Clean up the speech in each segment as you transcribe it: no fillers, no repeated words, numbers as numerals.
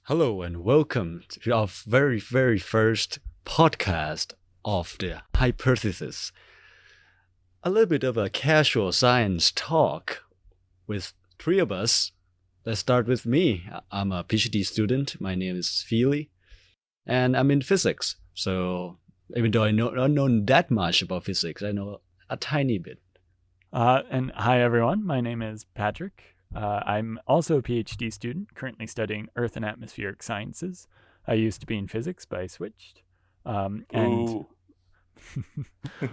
Hello and welcome to our very, very first podcast of the Hyperthesis. A little bit of a casual science talk with three of us. Let's start with me. I'm a PhD student. My name is Feely, and I'm in physics. So even though I don't know that much about physics, I know a tiny bit. And hi, everyone. My name is Patrick. I'm also a PhD student, currently studying Earth and Atmospheric Sciences. I used to be in physics, but I switched. And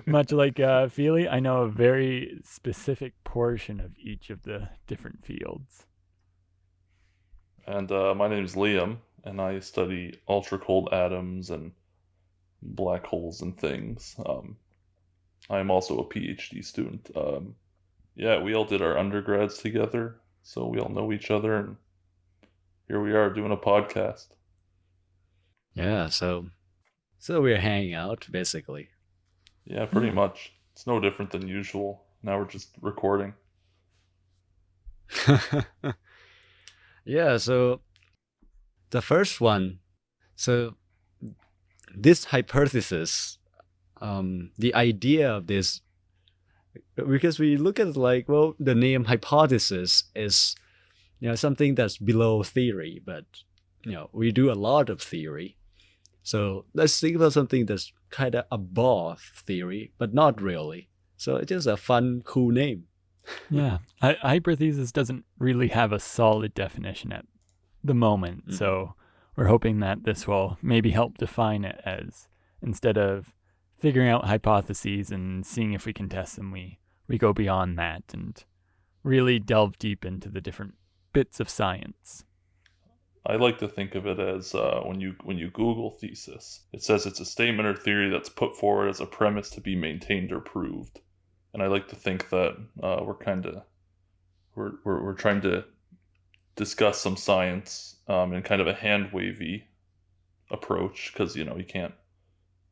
much like Feely, I know a very specific portion of each of the different fields. And my name is Liam, and I study ultra cold atoms and black holes and things. I am also a PhD student. We all did our undergrads together, so we all know each other, and here we are doing a podcast. Yeah, so we're hanging out basically. Yeah, pretty much. It's no different than usual. Now we're just recording. Yeah, so the first one, so this hypothesis, the idea of this, because we look at it like, well, the name hypothesis is, something that's below theory, but, we do a lot of theory. So let's think about something that's kind of above theory, but not really. So it's just a fun, cool name. Yeah, hyperthesis doesn't really have a solid definition at the moment, so we're hoping that this will maybe help define it, as instead of figuring out hypotheses and seeing if we can test them, we go beyond that and really delve deep into the different bits of science. I like to think of it as when you Google thesis, it says it's a statement or theory that's put forward as a premise to be maintained or proved. And I like to think that we're trying to discuss some science in kind of a hand-wavy approach, because you can't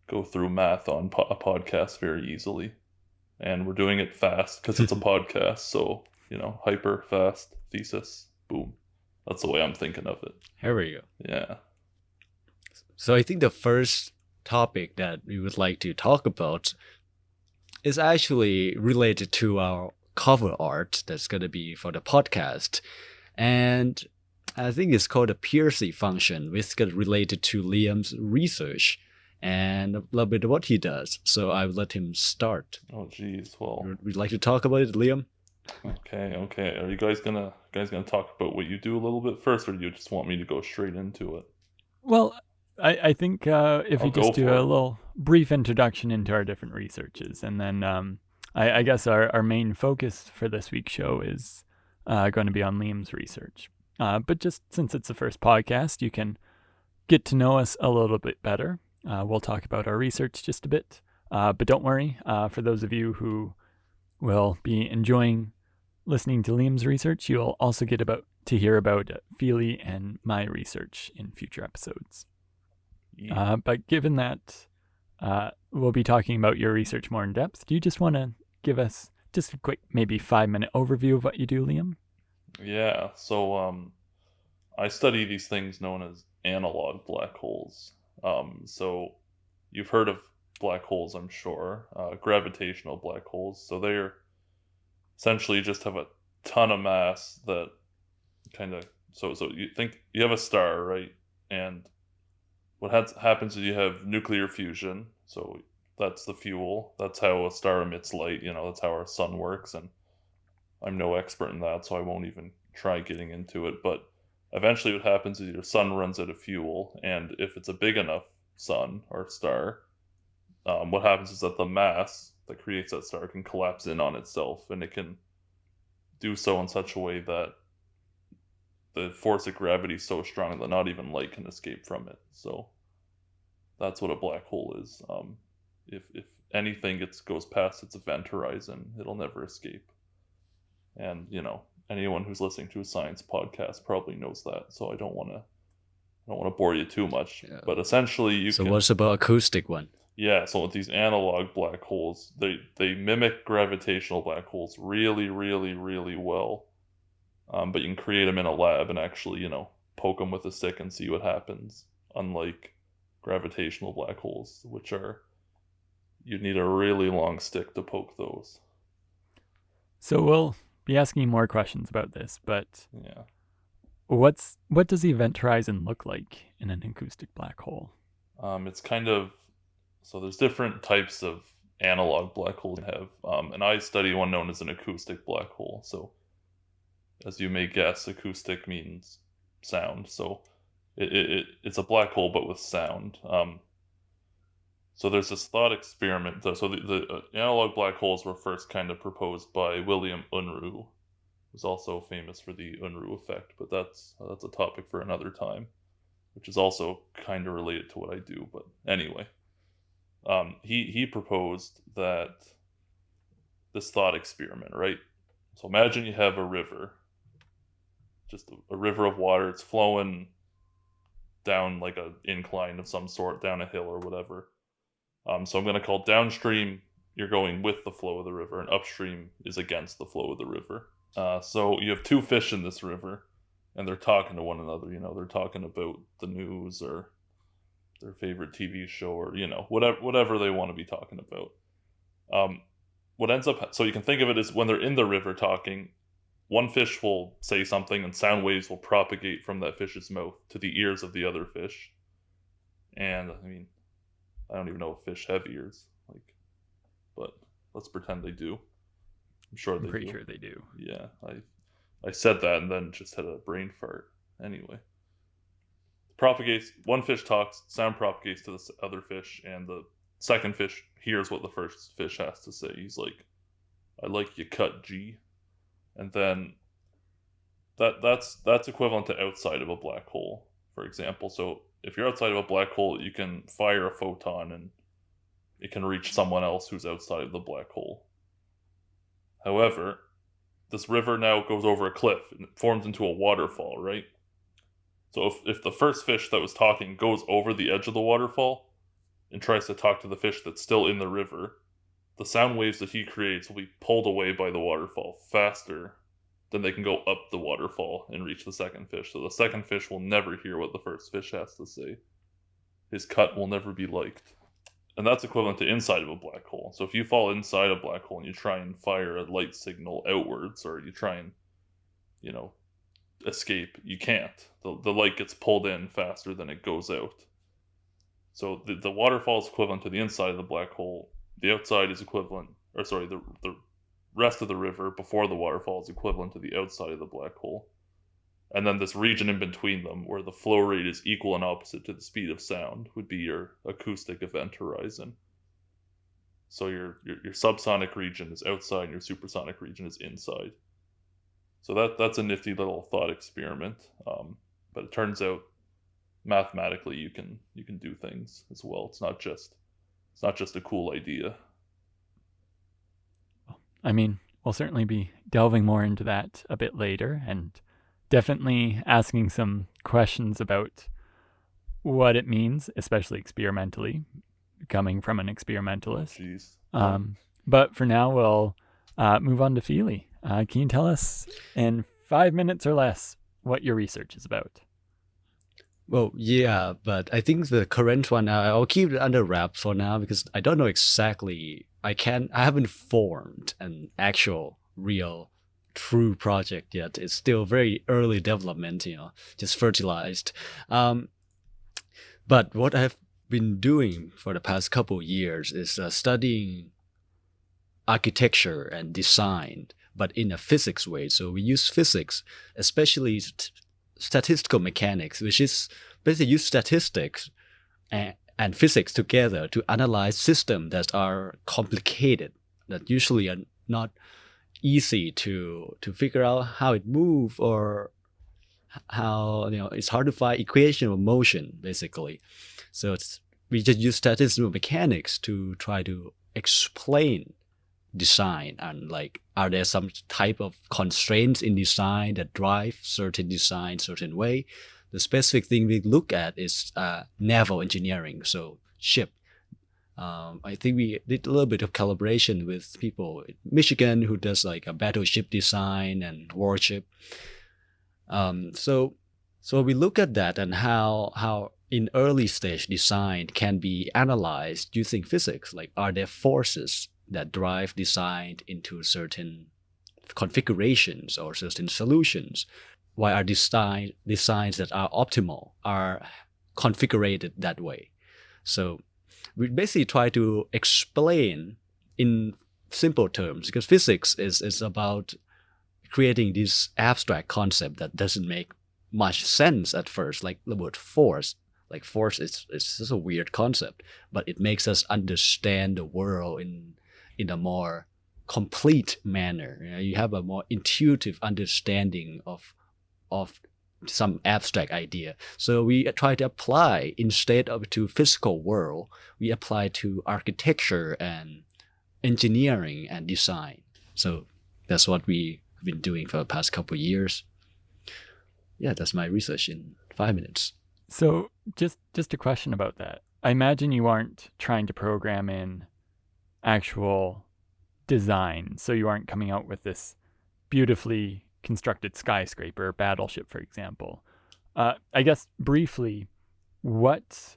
go through math on a podcast very easily, and we're doing it fast because it's a podcast. So hyper fast thesis, boom. That's the way I'm thinking of it. Here we go. Yeah. So I think the first topic that we would like to talk about is actually related to our cover art that's going to be for the podcast. And I think it's called a Pearcey function, which is related to Liam's research and a little bit of what he does. So I will let him start. Oh, geez. Well, would you like to talk about it, Liam? Okay. Are you guys gonna talk about what you do a little bit first, or do you just want me to go straight into it? Well, I think if we just do a little brief introduction into our different researches, and then I guess our main focus for this week's show is going to be on Liam's research. But just since it's the first podcast, you can get to know us a little bit better. We'll talk about our research just a bit. But don't worry, for those of you who will be enjoying listening to Liam's research, you'll also get to hear about Feely and my research in future episodes. Yeah. But given that we'll be talking about your research more in depth, do you just want to give us just a quick, maybe 5-minute overview of what you do, Liam? Yeah. So I study these things known as analog black holes. So you've heard of black holes, I'm sure, gravitational black holes. So they're essentially just have a ton of mass that kind of, so you think you have a star, right? And what happens is you have nuclear fusion. So that's the fuel. That's how a star emits light. That's how our sun works. And I'm no expert in that, so I won't even try getting into it. But eventually what happens is your sun runs out of fuel. And if it's a big enough sun or star, what happens is that the mass that creates that star can collapse in on itself, and it can do so in such a way that the force of gravity is so strong that not even light can escape from it. So that's what a black hole is. If anything goes past its event horizon, it'll never escape. And anyone who's listening to a science podcast probably knows that. So I don't want to bore you too much. Yeah. But essentially, you can. So what's about acoustic one? Yeah, so with these analog black holes, they mimic gravitational black holes really, really, really well. But you can create them in a lab and actually, poke them with a stick and see what happens, unlike gravitational black holes, which are, you need a really long stick to poke those. So we'll be asking more questions about this, but Yeah. what does the event horizon look like in an acoustic black hole? It's kind of, so there's different types of analog black holes you have, and I study one known as an acoustic black hole. So as you may guess, acoustic means sound. So it's a black hole but with sound. So there's this thought experiment. So the analog black holes were first kind of proposed by William Unruh, who's also famous for the Unruh effect, but that's a topic for another time, which is also kind of related to what I do. But anyway, he proposed that this thought experiment, right? So imagine you have a river, just a river of water. It's flowing down like an incline of some sort, down a hill or whatever. So I'm going to call downstream, you're going with the flow of the river, and upstream is against the flow of the river. So you have two fish in this river, and they're talking to one another. You know, they're talking about the news or their favorite TV show, or, you know, whatever they want to be talking about. What ends up, so you can think of it as when they're in the river talking, one fish will say something and sound waves will propagate from that fish's mouth to the ears of the other fish. And I mean, I don't even know if fish have ears, like, but let's pretend they do. I'm sure they do. I'm pretty sure they do. Yeah, I said that and then just had a brain fart. Anyway, propagates. One fish talks, sound propagates to the other fish, and the second fish hears what the first fish has to say. He's like, "I like you cut, G," and then that's equivalent to outside of a black hole, for example. So if you're outside of a black hole, you can fire a photon and it can reach someone else who's outside of the black hole. However, this river now goes over a cliff and it forms into a waterfall, right? So if the first fish that was talking goes over the edge of the waterfall and tries to talk to the fish that's still in the river, the sound waves that he creates will be pulled away by the waterfall faster than they can go up the waterfall and reach the second fish. So the second fish will never hear what the first fish has to say. His cut will never be liked. And that's equivalent to inside of a black hole. So if you fall inside a black hole and you try and fire a light signal outwards, or you try and, you know, escape, you can't. The light gets pulled in faster than it goes out. So the waterfall is equivalent to the inside of the black hole. The outside is equivalent, or sorry, the rest of the river before the waterfall is equivalent to the outside of the black hole. And then this region in between them, where the flow rate is equal and opposite to the speed of sound, would be your acoustic event horizon. So your subsonic region is outside and your supersonic region is inside. So that's a nifty little thought experiment. But it turns out mathematically you can do things as well. It's not just a cool idea. I mean, we'll certainly be delving more into that a bit later, and definitely asking some questions about what it means, especially experimentally, coming from an experimentalist. But for now, we'll move on to Feely. Can you tell us in 5 minutes or less what your research is about? Well, yeah, but I think the current one, I'll keep it under wraps for now because I don't know exactly. I haven't formed an actual, real, true project yet. It's still very early development, just fertilized. But what I've been doing for the past couple of years is studying architecture and design, but in a physics way. So we use physics, especially statistical mechanics, which is basically use statistics and physics together to analyze systems that are complicated, that usually are not easy to figure out how it moves, or how it's hard to find equation of motion, basically. So we just use statistical mechanics to try to explain design, and like, are there some type of constraints in design that drive certain design certain way. The specific thing we look at is naval engineering, so ship. I think we did a little bit of collaboration with people in Michigan who does like a battleship design and warship. So So we look at that and how in early stage design can be analyzed using physics. Like, are there forces that drive design into certain configurations or certain solutions? Why are designs that are optimal are configured that way? So we basically try to explain in simple terms, because physics is about creating this abstract concept that doesn't make much sense at first, like the word force. Like, force is just a weird concept, but it makes us understand the world in a more complete manner. You know, you have a more intuitive understanding of some abstract idea. So we try to apply, instead of to physical world, we apply to architecture and engineering and design. So that's what we've been doing for the past couple of years. Yeah, that's my research in 5 minutes. So just a question about that. I imagine you aren't trying to program in actual design. So you aren't coming out with this beautifully constructed skyscraper or battleship, for example. I guess briefly, what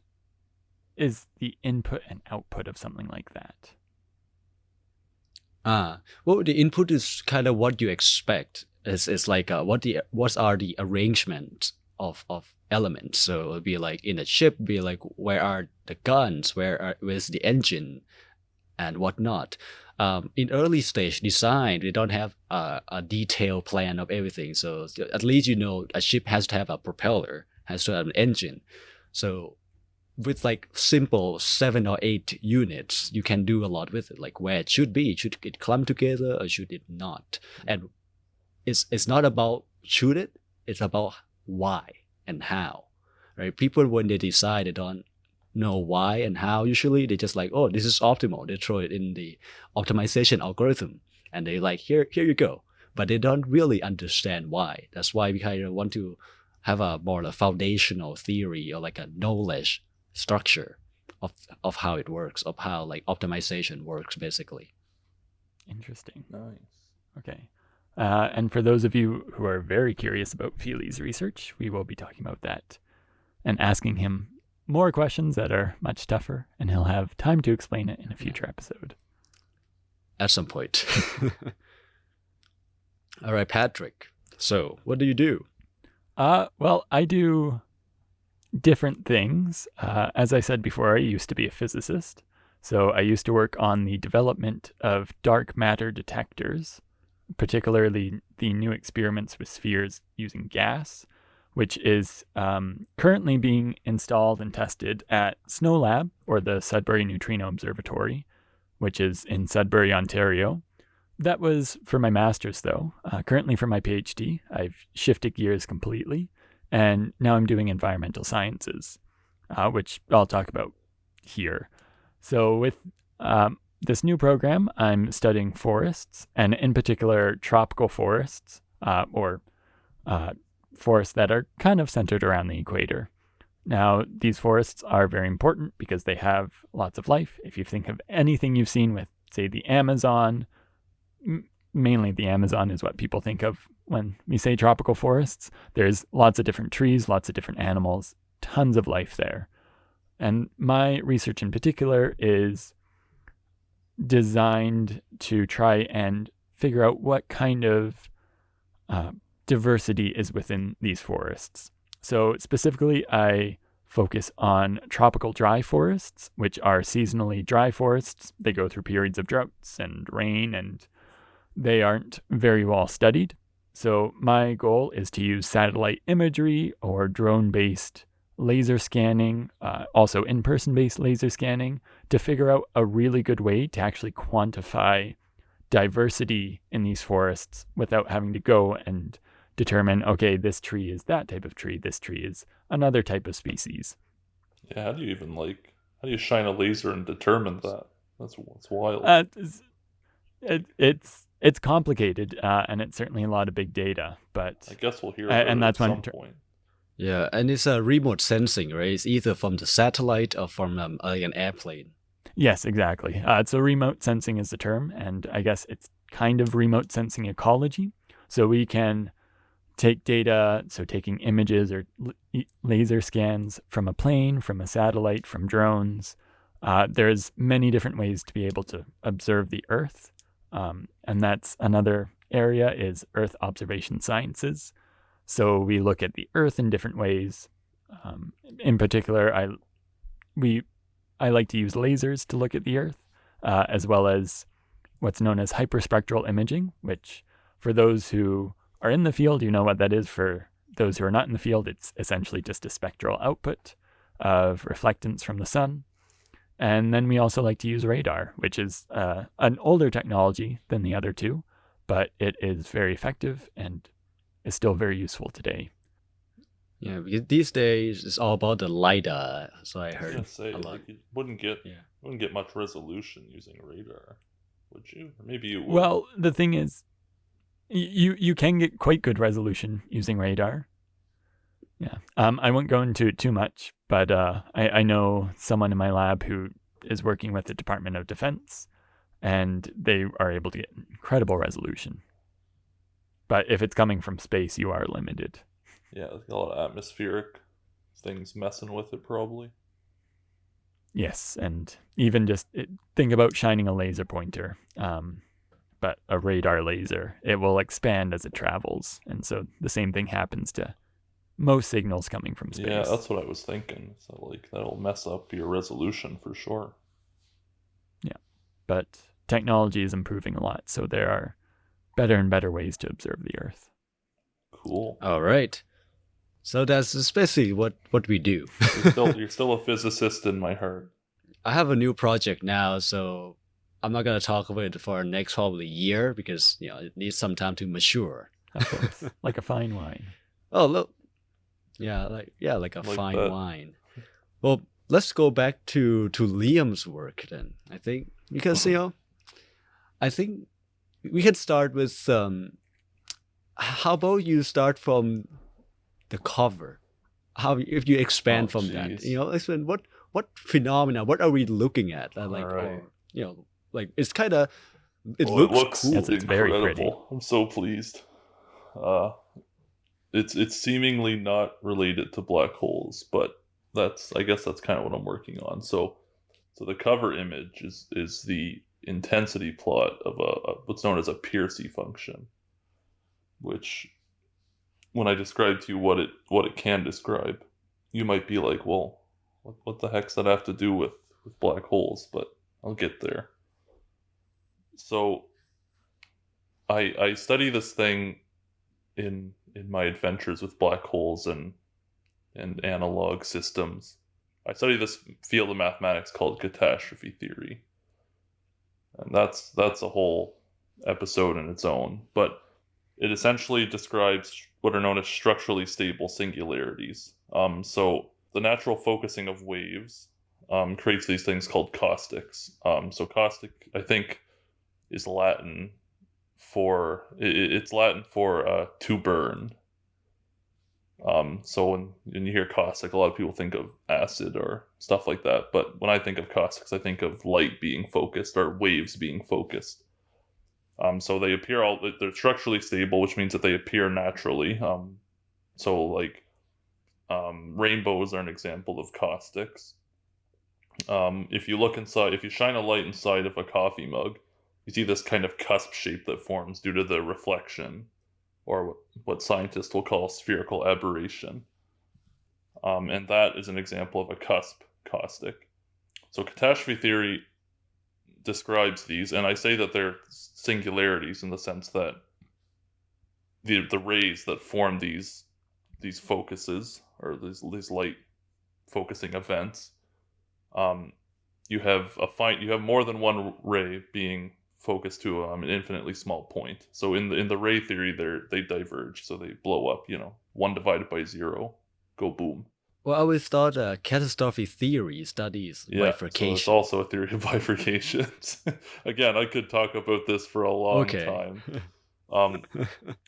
is the input and output of something like that? Well, the input is kind of what you expect. It's like what are the arrangement of elements. So it'll be like in a ship, be like, where are the guns, where's the engine, and whatnot. In early stage design, we don't have a detailed plan of everything. So at least a ship has to have a propeller, has to have an engine. So with like simple 7 or 8 units, you can do a lot with it. Like where it should be, should it clump together or should it not? And it's not about should it, it's about why and how, right? People, when they decide, they don't know why and how. Usually they just like, oh, this is optimal. They throw it in the optimization algorithm and they like, here you go. But they don't really understand why. That's why we kind of want to have a more foundational theory or like a knowledge structure of how it works, of how like optimization works, basically. Interesting. Nice. Okay. And for those of you who are very curious about Feely's research, we will be talking about that and asking him more questions that are much tougher, and he'll have time to explain it in a future episode. At some point. All right, Patrick. So what do you do? Well, I do different things. As I said before, I used to be a physicist. So I used to work on the development of dark matter detectors, particularly the new experiments with spheres using gas, which is currently being installed and tested at SNO Lab, or the Sudbury Neutrino Observatory, which is in Sudbury, Ontario. That was for my master's, though. Currently for my PhD, I've shifted gears completely, and now I'm doing environmental sciences, which I'll talk about here. So with this new program, I'm studying forests, and in particular tropical forests, or forests that are kind of centered around the equator. Now, these forests are very important because they have lots of life. If you think of anything you've seen with, say, the Amazon, mainly the Amazon is what people think of when we say tropical forests. There's lots of different trees, lots of different animals, tons of life there. And my research in particular is designed to try and figure out what kind of diversity is within these forests. So specifically, I focus on tropical dry forests, which are seasonally dry forests. They go through periods of droughts and rain, and they aren't very well studied. So my goal is to use satellite imagery or drone-based laser scanning, also in-person-based laser scanning, to figure out a really good way to actually quantify diversity in these forests without having to go and determine, okay, this tree is that type of tree, this tree is another type of species. Yeah, how do you shine a laser and determine that? That's wild. It's complicated, and it's certainly a lot of big data, but I guess we'll hear about it at some point. Yeah, and it's a remote sensing, right? It's either from the satellite or from an airplane. Yes, exactly. So remote sensing is the term, and I guess it's kind of remote sensing ecology. So we can take data, so taking images or laser scans from a plane, from a satellite, from drones. There's many different ways to be able to observe the Earth. And that's another area is Earth observation sciences. So we look at the Earth in different ways. In particular, I like to use lasers to look at the Earth, as well as what's known as hyperspectral imaging, which for those who are in the field, you know what that is. For those who are not in the field, it's essentially just a spectral output of reflectance from the sun. And then we also like to use radar, which is an older technology than the other two, but it is very effective and is still very useful today. Yeah, because these days it's all about the LiDAR, so I heard a lot. Like, you wouldn't get much resolution using radar, would you? Or maybe you would. Well, the thing is, you can get quite good resolution using radar. Yeah. I won't go into it too much, but I know someone in my lab who is working with the Department of Defense, and they are able to get incredible resolution. But if it's coming from space, you are limited. Yeah, a lot of atmospheric things messing with it, probably. Yes, and even just think about shining a laser pointer, but a radar laser, it will expand as it travels, and so the same thing happens to most signals coming from space. Yeah, that's what I was thinking. So like that'll mess up your resolution for sure. Yeah, but technology is improving a lot, so there are better and better ways to observe the Earth. Cool. All right. So that's especially what we do. You're still a physicist in my heart. I have a new project now, so I'm not gonna talk about it for our next probably year because it needs some time to mature. Of course, like a fine wine. Oh look, like a fine wine. Well, let's go back to Liam's work then. I think because I think we can start with how about you start from the cover? How if you expand from that? Explain what phenomena? What are we looking at? Like it's kind of it looks cool. Yes, it's very pretty. I'm so pleased. It's seemingly not related to black holes, but I guess that's kind of what I'm working on. So the cover image is the intensity plot of a what's known as a Pearcey function, which when I describe to you what it can describe, you might be like, well, what the heck's that have to do with black holes? But I'll get there. So I study this thing in my adventures with black holes and analog systems. I study this field of mathematics called catastrophe theory. And that's a whole episode in its own. But it essentially describes what are known as structurally stable singularities. So the natural focusing of waves creates these things called caustics. So caustic, I think, is Latin for to burn. So when you hear caustic, a lot of people think of acid or stuff like that. But when I think of caustics, I think of light being focused or waves being focused. So they're structurally stable, which means that they appear naturally. So like rainbows are an example of caustics. If you shine a light inside of a coffee mug, you see this kind of cusp shape that forms due to the reflection, or what scientists will call spherical aberration. And that is an example of a cusp caustic. So catastrophe theory describes these, and I say that they're singularities in the sense that the rays that form these focuses, or these light focusing events, you have more than one ray being focused to an infinitely small point. So in the ray theory, they diverge, so they blow up. 1 divided by 0, go boom. Well, I always thought catastrophe theory studies bifurcation. So it's also a theory of bifurcations. Again, I could talk about this for a long time.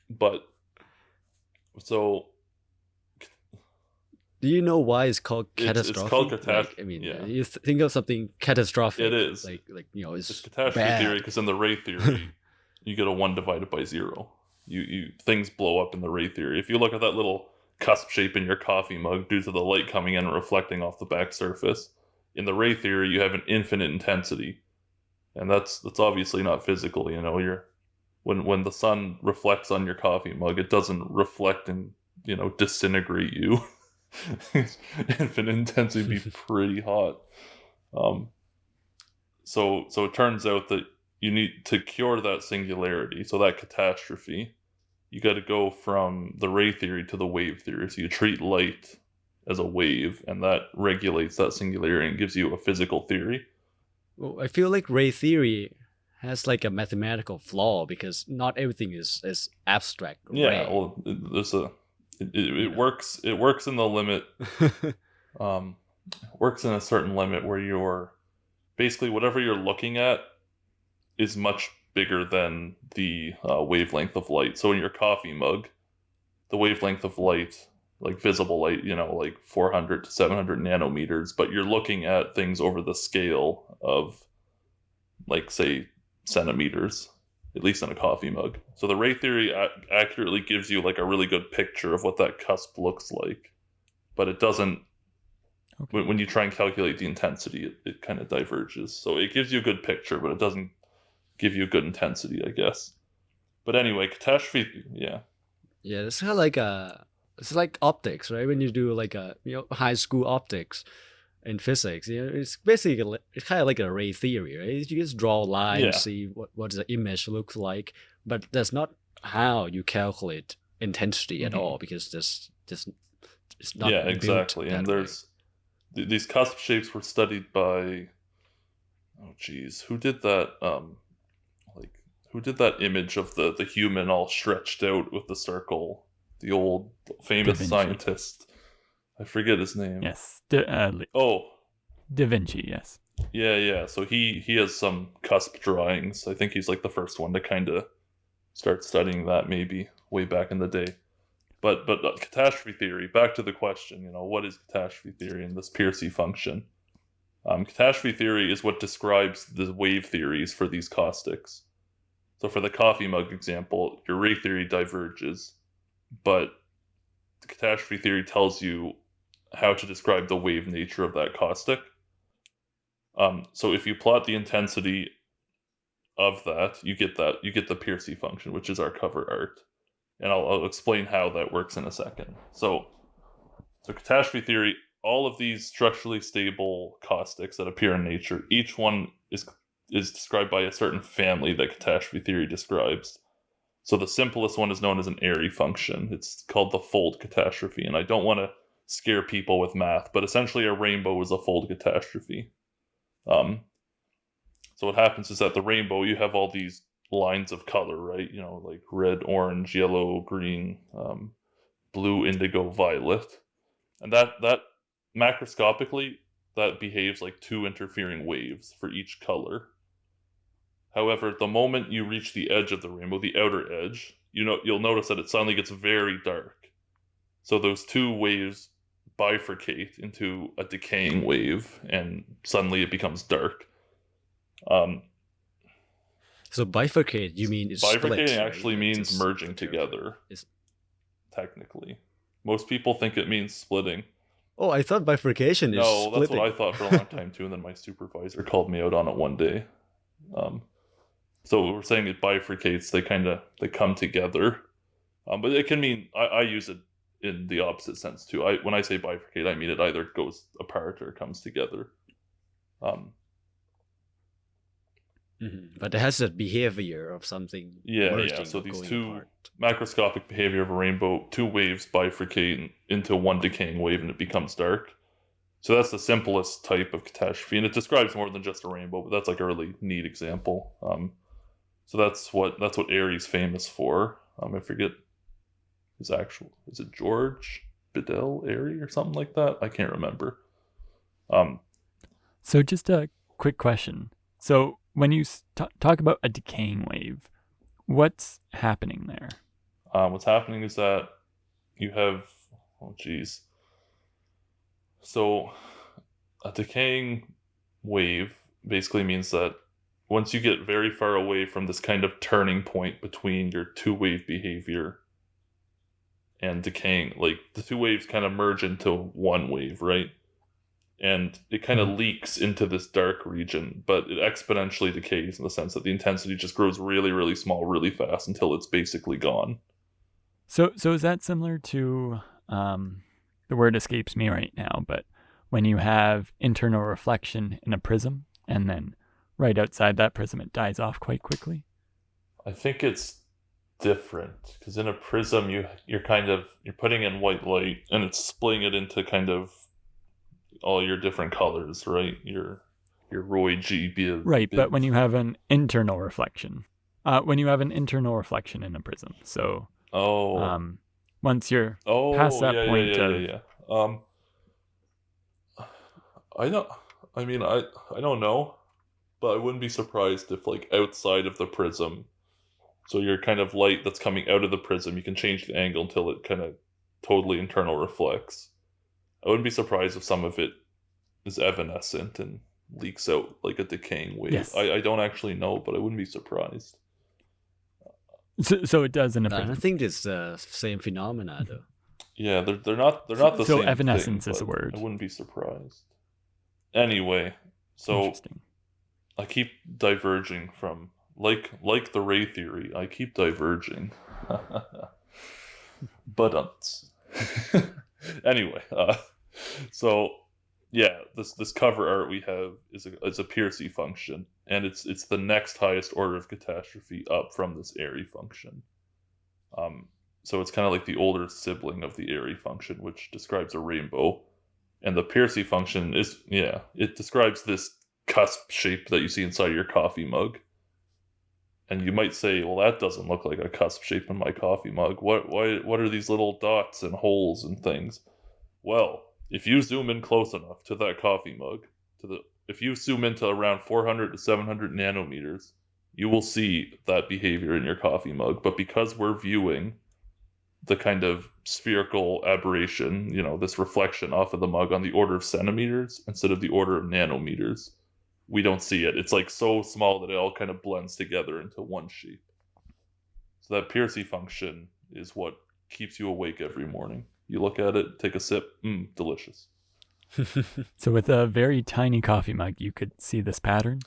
But so, do you know why it's called catastrophe? It's called catastrophe. You think of something catastrophic. It is it's catastrophe bad. theory, because in the ray theory, you get a 1 divided by 0. you things blow up in the ray theory. If you look at that little cusp shape in your coffee mug due to the light coming in and reflecting off the back surface, in the ray theory you have an infinite intensity, and that's obviously not physical. When the sun reflects on your coffee mug, it doesn't reflect and disintegrate you. Infinite intensity would be pretty hot. So it turns out that you need to cure that singularity, so that catastrophe. You got to go from the ray theory to the wave theory. So you treat light as a wave, and that regulates that singularity and gives you a physical theory. Well, I feel like ray theory has like a mathematical flaw because not everything is abstract. Yeah, ray. well, it works. It works in the limit. Works in a certain limit where you're basically whatever you're looking at is much bigger than the wavelength of light. So in your coffee mug, the wavelength of light, like visible light, like 400 to 700 nanometers, but you're looking at things over the scale of, like, say, centimeters, at least in a coffee mug. So the ray theory accurately gives you like a really good picture of what that cusp looks like, but it doesn't. Okay. When you try and calculate the intensity, it kind of diverges. So it gives you a good picture, but it doesn't give you a good intensity, I guess. But anyway, catastrophe, yeah. Yeah, it's kind of it's like optics, right? When you do like high school optics in physics, it's basically it's kind of like a ray theory, right? You just draw a line, Yeah. see what the image looks like, but that's not how you calculate intensity at all, because it's not. Yeah, exactly. And there's these cusp shapes were studied by, who did that? Who did that image of the human all stretched out with the circle? The old famous scientist. I forget his name. Yes. Da Vinci, yes. Yeah. So he has some cusp drawings. I think he's like the first one to kind of start studying that, maybe way back in the day. But catastrophe theory, back to the question, what is catastrophe theory and this Pearcey function? Catastrophe theory is what describes the wave theories for these caustics. So for the coffee mug example, your ray theory diverges, but the catastrophe theory tells you how to describe the wave nature of that caustic. So if you plot the intensity of that, you get the Pearcey function, which is our cover art. And I'll explain how that works in a second. So catastrophe theory, all of these structurally stable caustics that appear in nature, each one is described by a certain family that catastrophe theory describes. So the simplest one is known as an Airy function. It's called the fold catastrophe. And I don't want to scare people with math, but essentially a rainbow is a fold catastrophe. So what happens is that the rainbow, you have all these lines of color, right? Like red, orange, yellow, green, blue, indigo, violet. And that macroscopically, that behaves like two interfering waves for each color. However, the moment you reach the edge of the rainbow, the outer edge, you'll notice that it suddenly gets very dark. So those two waves bifurcate into a decaying wave, and suddenly it becomes dark. So bifurcate, you mean it's bifurcating split, actually right? means merging together. Technically, most people think it means splitting. Oh, I thought bifurcation is splitting. No, that's what I thought for a long time too, and then my supervisor called me out on it one day. So we're saying it bifurcates; they come together, but it can mean I use it in the opposite sense too. When I say bifurcate, I mean it either goes apart or comes together. But it has that behavior of something. Yeah. So these two macroscopic behavior of a rainbow, two waves bifurcate into one decaying wave, and it becomes dark. So that's the simplest type of catastrophe, and it describes more than just a rainbow. But that's like a really neat example. So that's what Airy's famous for. I forget his actual. Is it George Bedell Airy or something like that? I can't remember. So just a quick question. So when you talk about a decaying wave, what's happening there? What's happening is that you have, so a decaying wave basically means that once you get very far away from this kind of turning point between your two-wave behavior and decaying, like the two waves kind of merge into one wave, right? And it kind of leaks into this dark region, but it exponentially decays in the sense that the intensity just grows really, really small, really fast until it's basically gone. So is that similar to, the word escapes me right now, but when you have internal reflection in a prism, and then right outside that prism, it dies off quite quickly? I think it's different, because in a prism, you're putting in white light, and it's splitting it into kind of all your different colors, right? Your Roy G. Right, but when you have an internal reflection, in a prism, so once you're past that point I don't know, but I wouldn't be surprised if, like, outside of the prism, so your kind of light that's coming out of the prism, you can change the angle until it kind of totally internal reflects. I wouldn't be surprised if some of it is evanescent and leaks out like a decaying wave. Yes. I don't actually know, but I wouldn't be surprised. So it does in a prism. I think it's the same phenomena, though. Yeah, they're not the same. So evanescence thing, is a word. I wouldn't be surprised. Anyway, so I keep diverging from like the ray theory. I keep diverging. But anyway, so yeah, this cover art we have is a Pearcey function, and it's the next highest order of catastrophe up from this Airy function. So it's kind of like the older sibling of the Airy function, which describes a rainbow, and the Pearcey function it describes this cusp shape that you see inside your coffee mug. And you might say, well, that doesn't look like a cusp shape in my coffee mug. What are these little dots and holes and things? Well, if you zoom in close enough to that coffee mug, if you zoom into around 400 to 700 nanometers, you will see that behavior in your coffee mug. But because we're viewing the kind of spherical aberration, this reflection off of the mug on the order of centimeters instead of the order of nanometers, we don't see it. It's like so small that it all kind of blends together into one shape. So that Pearcey function is what keeps you awake every morning. You look at it, take a sip, delicious. So with a very tiny coffee mug, you could see this pattern?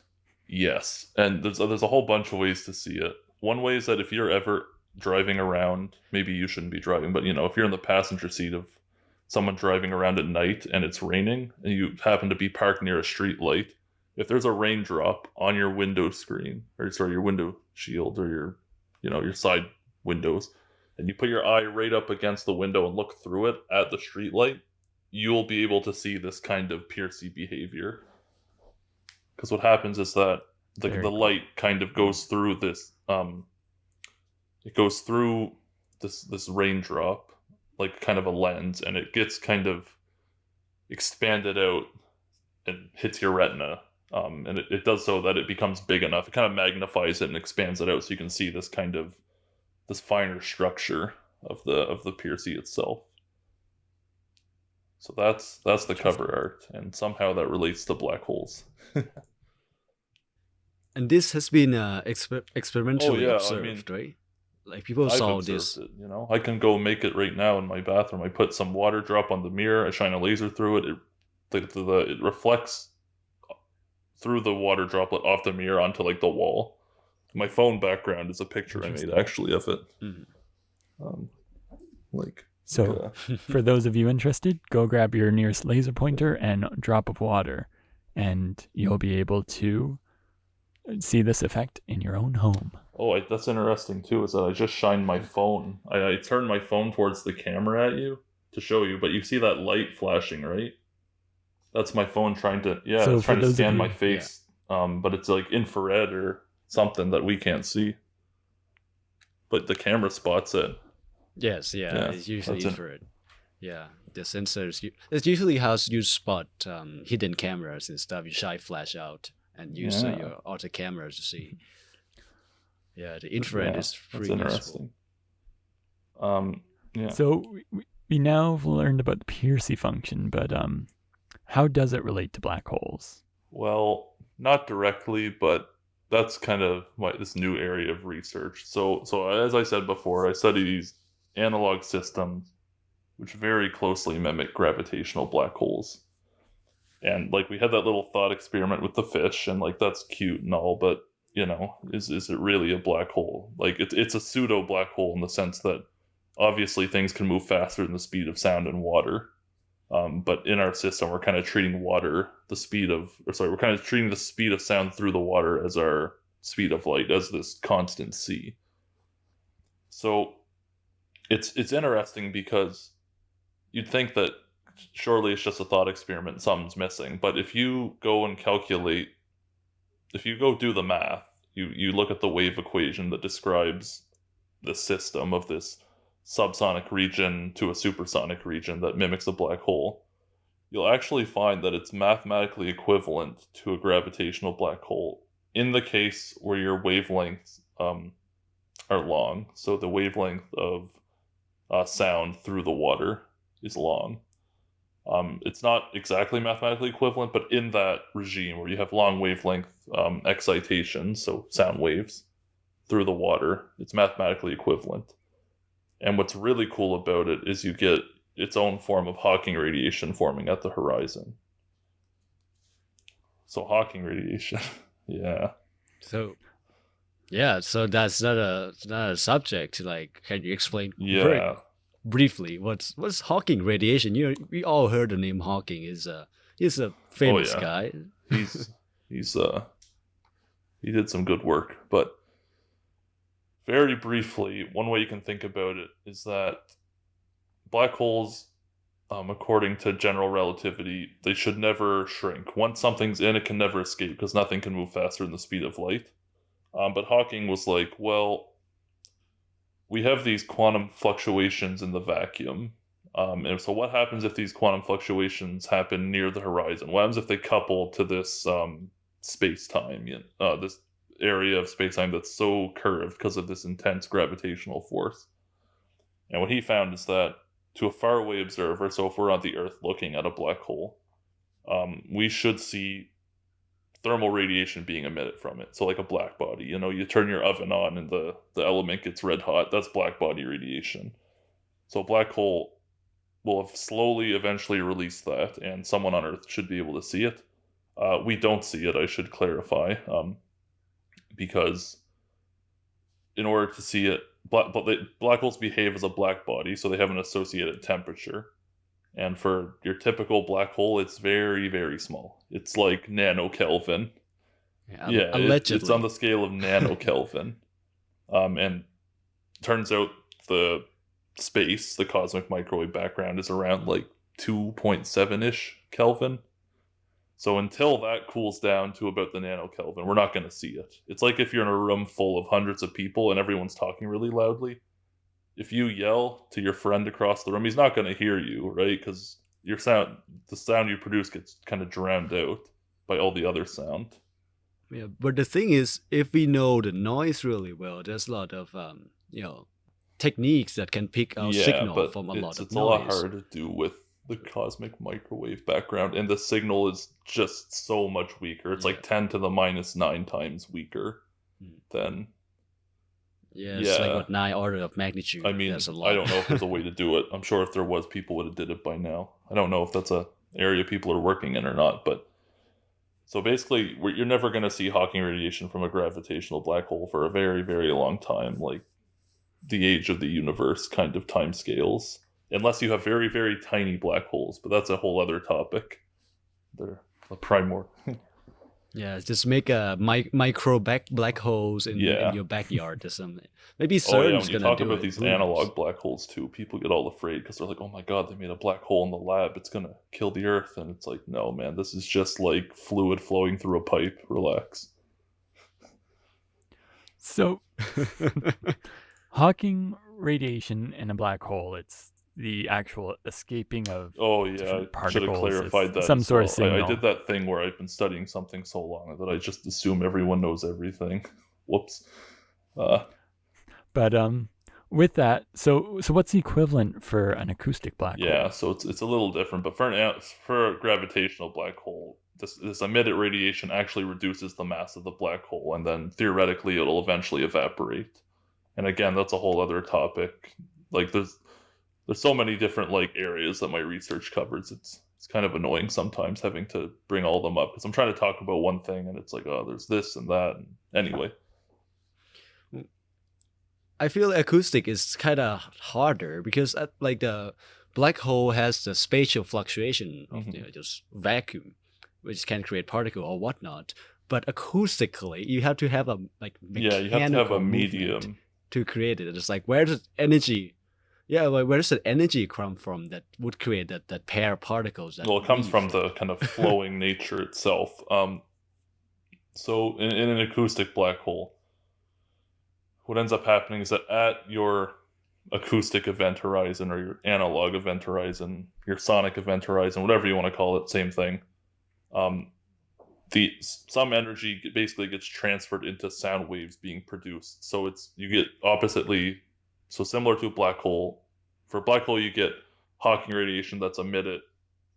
Yes, and there's a whole bunch of ways to see it. One way is that if you're ever driving around, maybe you shouldn't be driving, but if you're in the passenger seat of someone driving around at night and it's raining, and you happen to be parked near a street light, if there's a raindrop on your window screen, your window shield, or your side windows, and you put your eye right up against the window and look through it at the street light, you'll be able to see this kind of Pearcey behavior. Because what happens is that the light kind of goes through this, it goes through this raindrop, like kind of a lens, and it gets kind of expanded out and hits your retina. And it does so that it becomes big enough. It kind of magnifies it and expands it out, so you can see this finer structure of the Pearcey itself. So that's the cover art, and somehow that relates to black holes. And this has been experimentally observed, right? Like people saw this. It, I can go make it right now in my bathroom. I put some water drop on the mirror. I shine a laser through it. It reflects through the water droplet off the mirror onto like the wall. My phone background is a picture I made actually of it. Mm-hmm. For those of you interested, go grab your nearest laser pointer and a drop of water, and you'll be able to see this effect in your own home. Oh, that's interesting too, is that I just shined my phone. I turned my phone towards the camera at you to show you, but you see that light flashing, right? That's my phone trying to scan my face, but it's like infrared or something that we can't see. But the camera spots it. Yes, it's usually infrared. Yeah, the sensors. It's usually how you spot hidden cameras and stuff. You shine flash out and use your auto cameras to see. Yeah, the infrared is pretty interesting. So we now have learned about the Pearcey function, but how does it relate to black holes? Well, not directly, but that's kind of this new area of research. So as I said before, I study these analog systems which very closely mimic gravitational black holes. And like we had that little thought experiment with the fish, and like that's cute and all, but is it really a black hole? Like it's a pseudo black hole in the sense that obviously things can move faster than the speed of sound and water. But in our system, we're kind of treating we're kind of treating the speed of sound through the water as our speed of light, as this constant c. So it's interesting because you'd think that surely it's just a thought experiment, something's missing. But if you go do the math, you look at the wave equation that describes the system of this subsonic region to a supersonic region that mimics a black hole, you'll actually find that it's mathematically equivalent to a gravitational black hole in the case where your wavelengths are long. So the wavelength of sound through the water is long. It's not exactly mathematically equivalent, but in that regime where you have long wavelength excitation, so sound waves, through the water, it's mathematically equivalent. And what's really cool about it is you get its own form of Hawking radiation forming at the horizon. So Hawking radiation, yeah. So that's not a subject. Like, can you explain very briefly what's Hawking radiation? We all heard the name Hawking. He's a famous guy. He did some good work, but very briefly, one way you can think about it is that black holes, according to general relativity, they should never shrink. Once something's in, it can never escape because nothing can move faster than the speed of light. But Hawking was like, well, we have these quantum fluctuations in the vacuum. And so what happens if these quantum fluctuations happen near the horizon? What happens if they couple to this space-time, this area of space-time that's so curved because of this intense gravitational force? And what he found is that to a faraway observer, so if we're on the Earth looking at a black hole, we should see thermal radiation being emitted from it. So like a black body, you turn your oven on and the element gets red hot. That's black body radiation. So a black hole will have slowly eventually released that, and someone on Earth should be able to see it. We don't see it, I should clarify, because in order to see it, black holes behave as a black body, so they have an associated temperature. And for your typical black hole, it's very, very small. It's like nanokelvin. Yeah, allegedly. It's on the scale of nanokelvin. And turns out the space, the cosmic microwave background, is around like 2.7-ish Kelvin. So until that cools down to about the nanokelvin, we're not going to see it. It's like if you're in a room full of hundreds of people and everyone's talking really loudly. If you yell to your friend across the room, he's not going to hear you, right? Because the sound you produce gets kind of drowned out by all the other sound. Yeah, but the thing is, if we know the noise really well, there's a lot of techniques that can pick out signal from a lot of noise. It's a lot harder to do with the cosmic microwave background, and the signal is just so much weaker. It's like 10 to the minus 9 times weaker than... Yeah, it's like what 9 order of magnitude. I mean, I don't know if there's a way to do it. I'm sure if there was, people would have did it by now. I don't know if that's a area people are working in or not, but so basically, you're never going to see Hawking radiation from a gravitational black hole for a very, very long time, like the age of the universe kind of time scales, unless you have very, very tiny black holes. But that's a whole other topic. They're a primordial. Yeah, just make a micro black holes in your backyard or something. Maybe CERN's when you gonna do it. talk about these analog black holes too, people get all afraid because they're like, "Oh my god, they made a black hole in the lab. It's gonna kill the Earth." And it's like, no, man, this is just like fluid flowing through a pipe. Relax. So, Hawking radiation in a black hole, it's the actual escaping of different particles. Should have clarified that. Some sort of signal. I did that thing where I've been studying something so long that I just assume everyone knows everything. Whoops. But with that, so what's the equivalent for an acoustic black hole? Yeah, so it's a little different, but for a gravitational black hole, this emitted radiation actually reduces the mass of the black hole, and then theoretically it'll eventually evaporate. And again, that's a whole other topic. Like there's so many different like areas that my research covers. It's kind of annoying sometimes having to bring all of them up because I'm trying to talk about one thing and it's like, oh, there's this and that. And anyway. I feel acoustic is kind of harder because like the black hole has the spatial fluctuation of just vacuum, which can create particle or whatnot. But acoustically, you have to have a like mechanical you have to have a medium to create it. It's like where does energy? Yeah, like where does the energy come from that would create that pair of particles? Well, it comes from the kind of flowing nature itself. So in an acoustic black hole, what ends up happening is that at your acoustic event horizon or your analog event horizon, your sonic event horizon, whatever you want to call it, same thing. Some energy basically gets transferred into sound waves being produced. So you get oppositely, so similar to a black hole. For a black hole, you get Hawking radiation that's emitted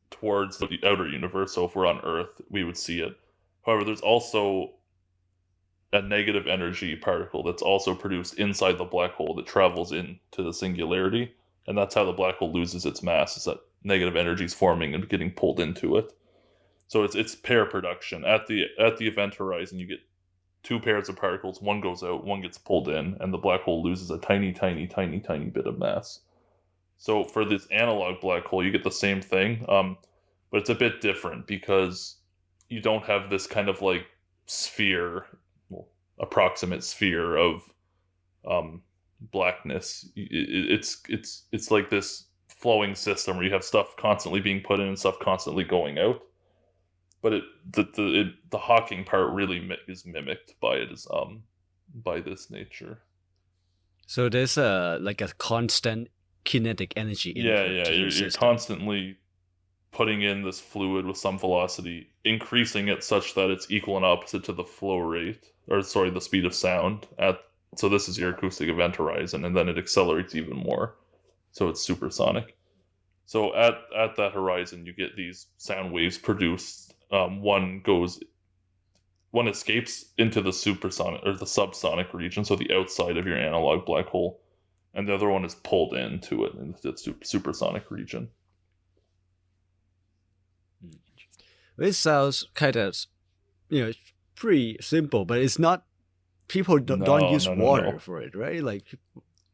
towards the outer universe. So if we're on Earth, we would see it. However, there's also a negative energy particle that's also produced inside the black hole that travels into the singularity, and that's how the black hole loses its mass, is that negative energy is forming and getting pulled into it. So it's pair production. At the event horizon, you get two pairs of particles, one goes out, one gets pulled in, and the black hole loses a tiny bit of mass. So for this analog black hole, you get the same thing, but it's a bit different because you don't have this kind of like sphere, approximate sphere of blackness. It's like this flowing system where you have stuff constantly being put in and stuff constantly going out. But the Hawking part really is mimicked by it as by this nature. So there's like a constant kinetic energy. You're constantly putting in this fluid with some velocity, increasing it such that it's equal and opposite to the flow rate, the speed of sound. So this is your acoustic event horizon, and then it accelerates even more. So it's supersonic. So at that horizon, you get these sound waves produced. One escapes into the supersonic or the subsonic region, so the outside of your analog black hole, and the other one is pulled into it in the supersonic region. It sounds kind of, pretty simple, but it's not. People don't use water for it, right? Like,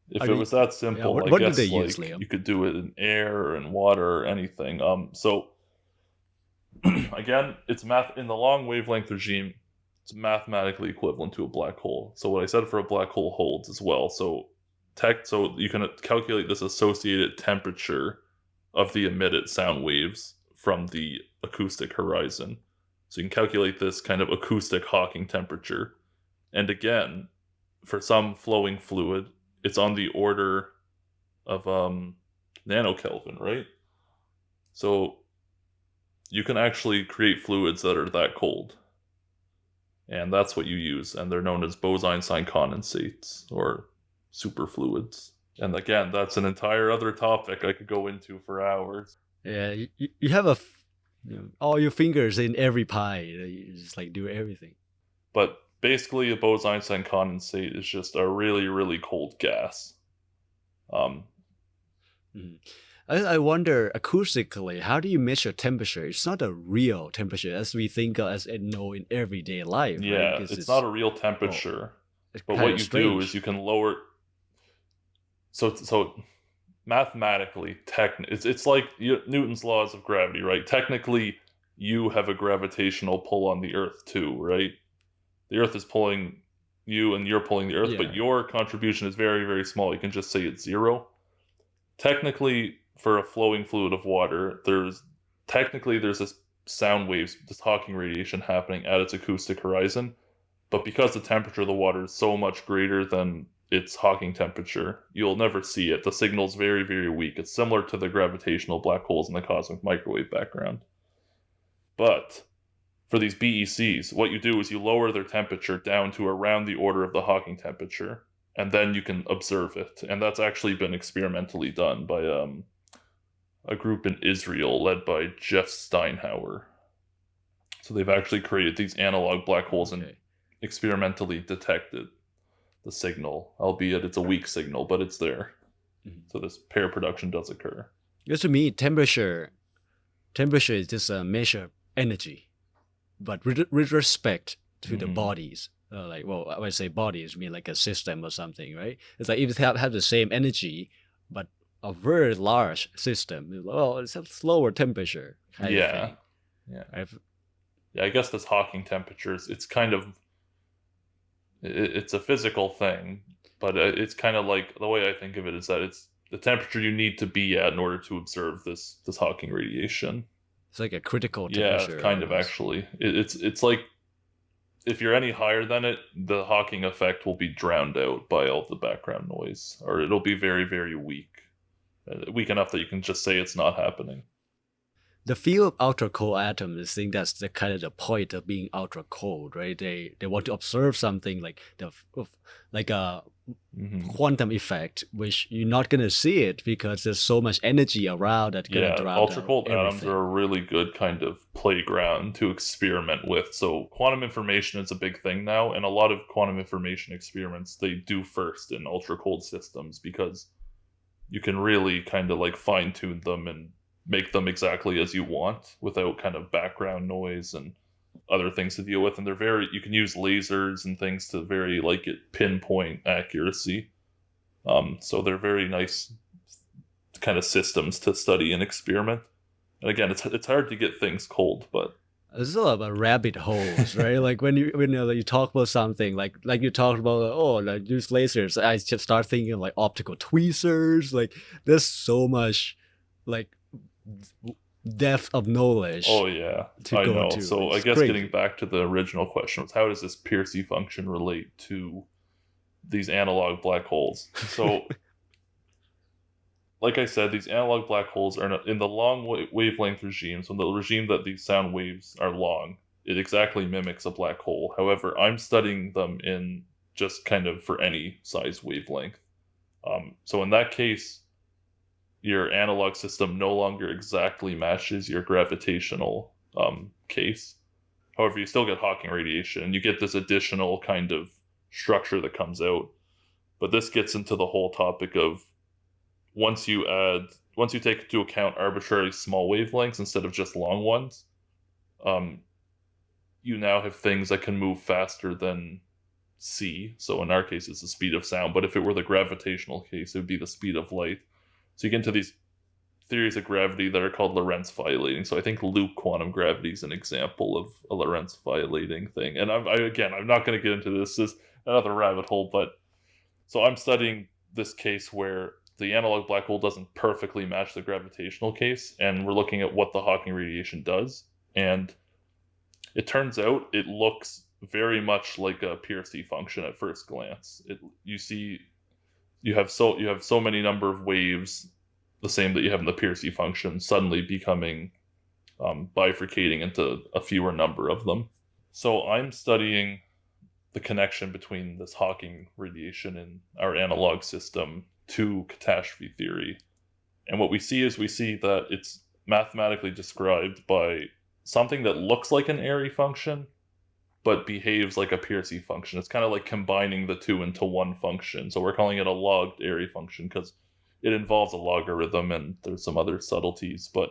if it was that simple, what do they use, Liam? You could do it in air or in water or anything. So again, it's in the long wavelength regime. It's mathematically equivalent to a black hole. So what I said for a black hole holds as well. So you can calculate this associated temperature of the emitted sound waves from the acoustic horizon. So you can calculate this kind of acoustic Hawking temperature. And again, for some flowing fluid, it's on the order of nanokelvin, right? So you can actually create fluids that are that cold. And that's what you use. And they're known as Bose-Einstein condensates or superfluids. And again, that's an entire other topic I could go into for hours. Yeah, you have all your fingers in every pie. You just like do everything. But basically, a Bose-Einstein condensate is just a really, really cold gas. I wonder acoustically, how do you measure temperature? It's not a real temperature as we think of, in everyday life. Yeah, right? It's not a real temperature. But what you do is you can lower. So mathematically, it's like Newton's laws of gravity, right? Technically, you have a gravitational pull on the Earth too, right? The Earth is pulling you and you're pulling the Earth, but your contribution is very, very small. You can just say it's zero. Technically, for a flowing fluid of water, there's this sound waves, this Hawking radiation happening at its acoustic horizon. But because the temperature of the water is so much greater than its Hawking temperature, you'll never see it. The signal's very, very weak. It's similar to the gravitational black holes in the cosmic microwave background. But for these BECs, what you do is you lower their temperature down to around the order of the Hawking temperature, and then you can observe it. And that's actually been experimentally done by a group in Israel led by Jeff Steinhauer. So they've actually created these analog black holes and experimentally detected the signal, albeit it's a weak signal, but it's there. So this pair production does occur. Because to me, temperature is just a measure of energy, but with respect to the bodies. When I say bodies, I mean like a system or something, right? It's like if it have the same energy, but a very large system, well, it's a slower temperature. Yeah. I guess this Hawking temperatures, it's kind of, it's a physical thing, but it's kind of like, the way I think of it is that it's the temperature you need to be at in order to observe this Hawking radiation. It's like a critical temperature. Yeah, kind of actually. It's like, if you're any higher than it, the Hawking effect will be drowned out by all the background noise, or it'll be very, very weak. Weak enough that you can just say it's not happening. The field of ultra cold atoms, I think that's the kind of the point of being ultra cold, right? They want to observe something like a quantum effect, which you're not gonna see it because there's so much energy around that gonna drown ultra cold everything. Atoms are a really good kind of playground to experiment with. So quantum information is a big thing now, and a lot of quantum information experiments they do first in ultra cold systems because you can really kind of like fine tune them and make them exactly as you want without kind of background noise and other things to deal with. And you can use lasers and things to very like it pinpoint accuracy. So they're very nice kind of systems to study and experiment. And again, it's hard to get things cold, but there's a lot about rabbit holes, right? Like when you talk about something like you talked about, like use lasers, I just start thinking of like optical tweezers. Like there's so much like depth of knowledge. Oh yeah, I know. So I guess getting back to the original question was, how does this Pearce function relate to these analog black holes? So like I said, these analog black holes are in the long wavelength regime. So in the regime that these sound waves are long, it exactly mimics a black hole. However, I'm studying them in just kind of for any size wavelength. So in that case, your analog system no longer exactly matches your gravitational case. However, you still get Hawking radiation, and you get this additional kind of structure that comes out. But this gets into the whole topic of once you take into account arbitrarily small wavelengths instead of just long ones, you now have things that can move faster than c. So in our case, it's the speed of sound. But if it were the gravitational case, it would be the speed of light. So you get into these theories of gravity that are called Lorentz violating. So I think loop quantum gravity is an example of a Lorentz violating thing. And I'm not going to get into this. This is another rabbit hole. But so I'm studying this case where the analog black hole doesn't perfectly match the gravitational case, and we're looking at what the Hawking radiation does. And it turns out it looks very much like a Pearce function at first glance. You have so many number of waves, the same that you have in the Pearce function, suddenly becoming bifurcating into a fewer number of them. So I'm studying the connection between this Hawking radiation in our analog system to catastrophe theory. And what we see that it's mathematically described by something that looks like an Airy function, but behaves like a Pearce function. It's kind of like combining the two into one function. So we're calling it a logged Airy function because it involves a logarithm and there's some other subtleties. But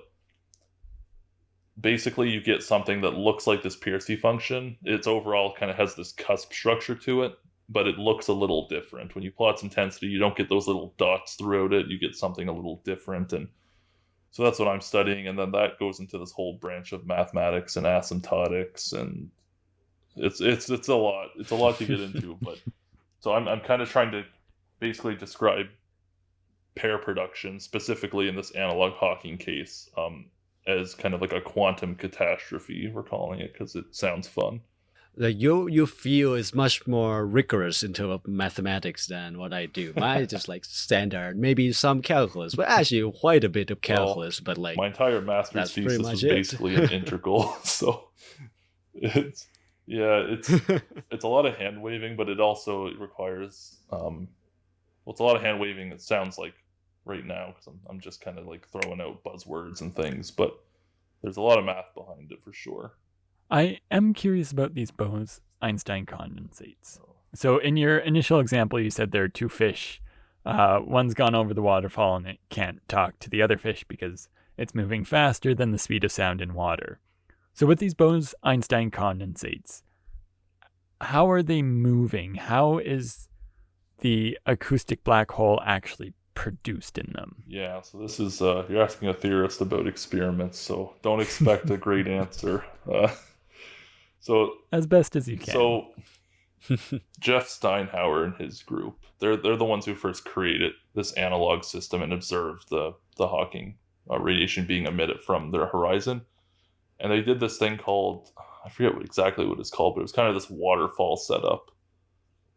basically you get something that looks like this Pearce function. It's overall kind of has this cusp structure to it, but it looks a little different. When you plot its intensity, you don't get those little dots throughout it. You get something a little different. And so that's what I'm studying. And then that goes into this whole branch of mathematics and asymptotics, and it's a lot. It's a lot to get into. But so I'm kind of trying to basically describe pair production, specifically in this analog Hawking case, as kind of like a quantum catastrophe, we're calling it, because it sounds fun. Like you feel is much more rigorous in terms of mathematics than what I do. Mine is just like standard, maybe some calculus, but actually quite a bit of calculus. But like my entire master's thesis was basically an integral, so it's Yeah, it's a lot of hand waving, but it also requires it's a lot of hand waving. It sounds like right now because I'm just kind of like throwing out buzzwords and things, but there's a lot of math behind it for sure. I am curious about these Bose-Einstein condensates. So in your initial example, you said there are two fish. One's gone over the waterfall and it can't talk to the other fish because it's moving faster than the speed of sound in water. So with these Bose-Einstein condensates, how are they moving? How is the acoustic black hole actually produced in them? Yeah, so this is, you're asking a theorist about experiments, so don't expect a great answer. So as best as you can. So Jeff Steinhauer and his group, they're the ones who first created this analog system and observed the Hawking radiation being emitted from their horizon. And they did this thing called, I forget exactly what it's called, but it was kind of this waterfall setup.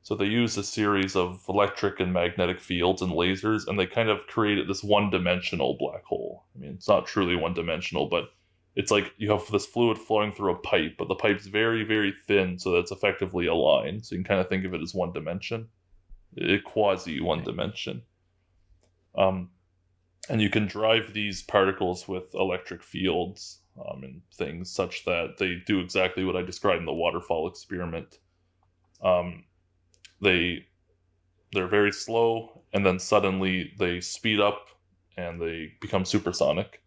So they used a series of electric and magnetic fields and lasers, and they kind of created this one-dimensional black hole. I mean, it's not truly one-dimensional, but it's like you have this fluid flowing through a pipe, but the pipe's very, very thin, so that's effectively a line. So you can kind of think of it as one dimension, quasi one dimension. And you can drive these particles with electric fields and things such that they do exactly what I described in the waterfall experiment. They're very slow, and then suddenly they speed up and they become supersonic.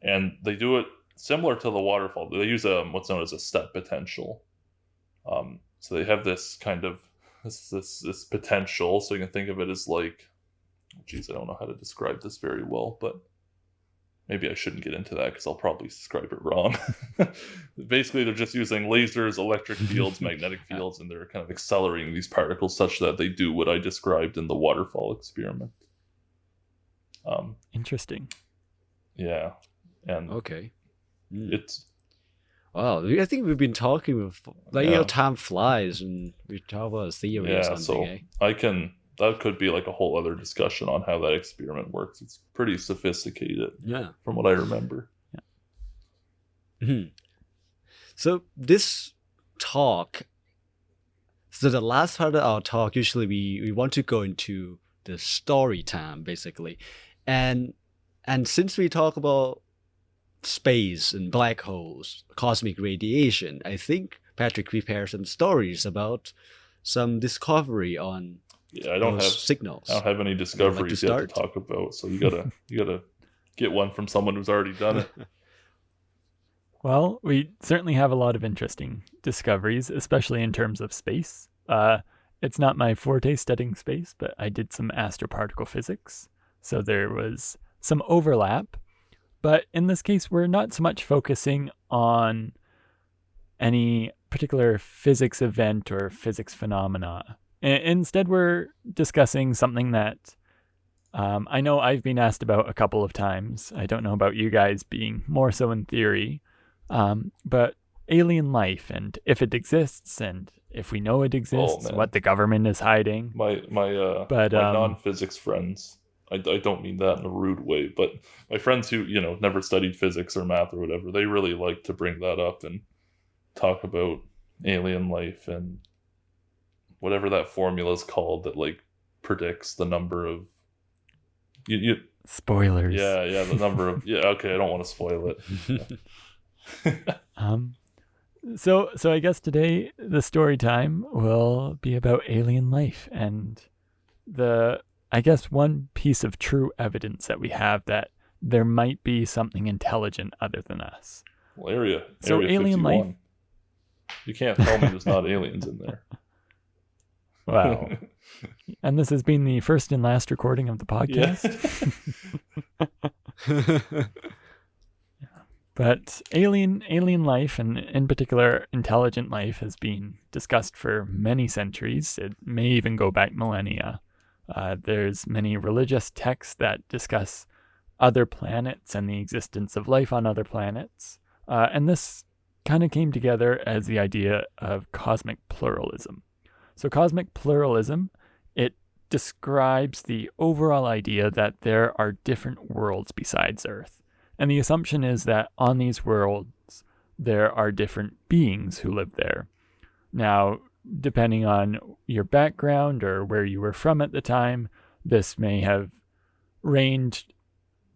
And they do it similar to the waterfall. They use what's known as a step potential. So they have this kind of this potential. So you can think of it as like, geez, I don't know how to describe this very well, but maybe I shouldn't get into that because I'll probably describe it wrong. Basically, they're just using lasers, electric fields, magnetic fields, and they're kind of accelerating these particles such that they do what I described in the waterfall experiment. Interesting. Yeah. And okay. It's wow. I think we've been talking with time flies and we talk about a theory or something. So that could be like a whole other discussion on how that experiment works. It's pretty sophisticated. Yeah. From what I remember. Yeah. Mm-hmm. So this talk. So the last part of our talk, usually we want to go into the story time, basically, and since we talk about space and black holes, cosmic radiation, I think Patrick prepared some stories about some discovery on I don't have signals. I don't have any discoveries yet to talk about, so you gotta get one from someone who's already done it. Well, we certainly have a lot of interesting discoveries, especially in terms of space. It's not my forte studying space, but I did some astroparticle physics, so there was some overlap. But in this case, we're not so much focusing on any particular physics event or physics phenomena. Instead, we're discussing something that I know I've been asked about a couple of times. I don't know about you guys being more so in theory, but alien life and if it exists and if we know it exists, what the government is hiding. My non-physics friends, I don't mean that in a rude way, but my friends who, never studied physics or math or whatever, they really like to bring that up and talk about alien life and whatever that formula is called that like predicts the number of spoilers. Yeah, the number of okay, I don't want to spoil it. So I guess today the story time will be about alien life and I guess one piece of true evidence that we have that there might be something intelligent other than us. Well, area alien 51. life. You can't tell me there's not aliens in there. Wow. And this has been the first and last recording of the podcast. Yeah. But alien life, and in particular intelligent life, has been discussed for many centuries. It may even go back millennia. There's many religious texts that discuss other planets and the existence of life on other planets. And this kind of came together as the idea of cosmic pluralism. So cosmic pluralism, it describes the overall idea that there are different worlds besides Earth. And the assumption is that on these worlds, there are different beings who live there. Now, depending on your background or where you were from at the time, this may have ranged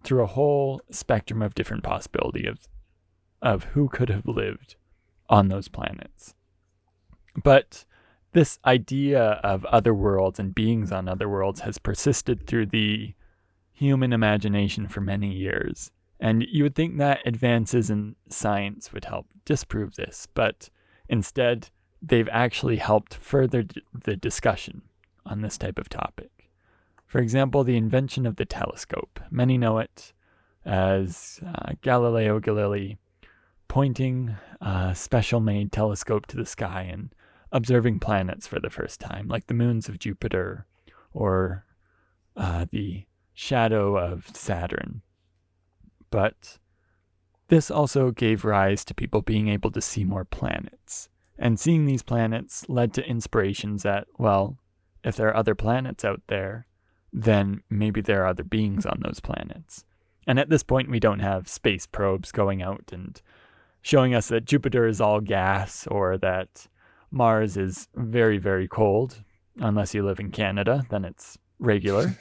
through a whole spectrum of different possibility of who could have lived on those planets. But this idea of other worlds and beings on other worlds has persisted through the human imagination for many years. And you would think that advances in science would help disprove this, but instead, they've actually helped further the discussion on this type of topic. For example, the invention of the telescope. Many know it as Galileo Galilei pointing a special-made telescope to the sky and observing planets for the first time, like the moons of Jupiter or the shadow of Saturn. But this also gave rise to people being able to see more planets. And seeing these planets led to inspirations that, well, if there are other planets out there, then maybe there are other beings on those planets. And at this point, we don't have space probes going out and showing us that Jupiter is all gas or that Mars is very, very cold. Unless you live in Canada, then it's regular.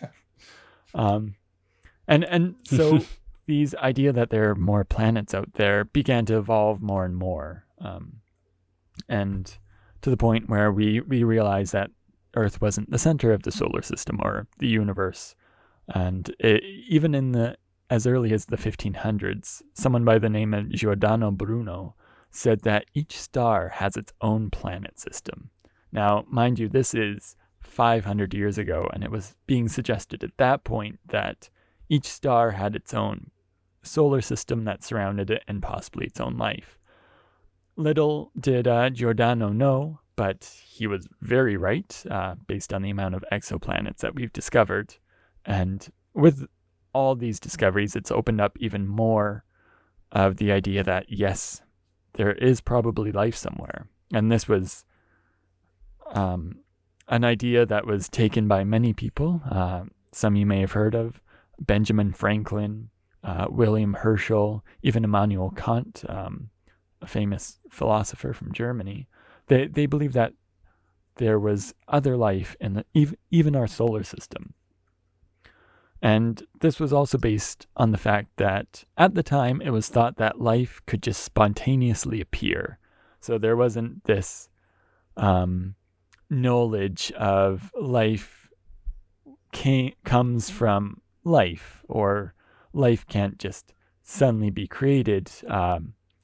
And so these idea that there are more planets out there began to evolve more and more. And to the point where we realized that Earth wasn't the center of the solar system or the universe. And even as early as the 1500s, someone by the name of Giordano Bruno said that each star has its own planet system. Now, mind you, this is 500 years ago, and it was being suggested at that point that each star had its own solar system that surrounded it and possibly its own life. Little did Giordano know, but he was very right based on the amount of exoplanets that we've discovered. And with all these discoveries, it's opened up even more of the idea that, yes, there is probably life somewhere. And this was an idea that was taken by many people. Some you may have heard of: Benjamin Franklin, William Herschel, even Immanuel Kant, a famous philosopher from Germany. They believe that there was other life in even our solar system. And this was also based on the fact that at the time it was thought that life could just spontaneously appear. So there wasn't this knowledge of life comes from life, or life can't just suddenly be created,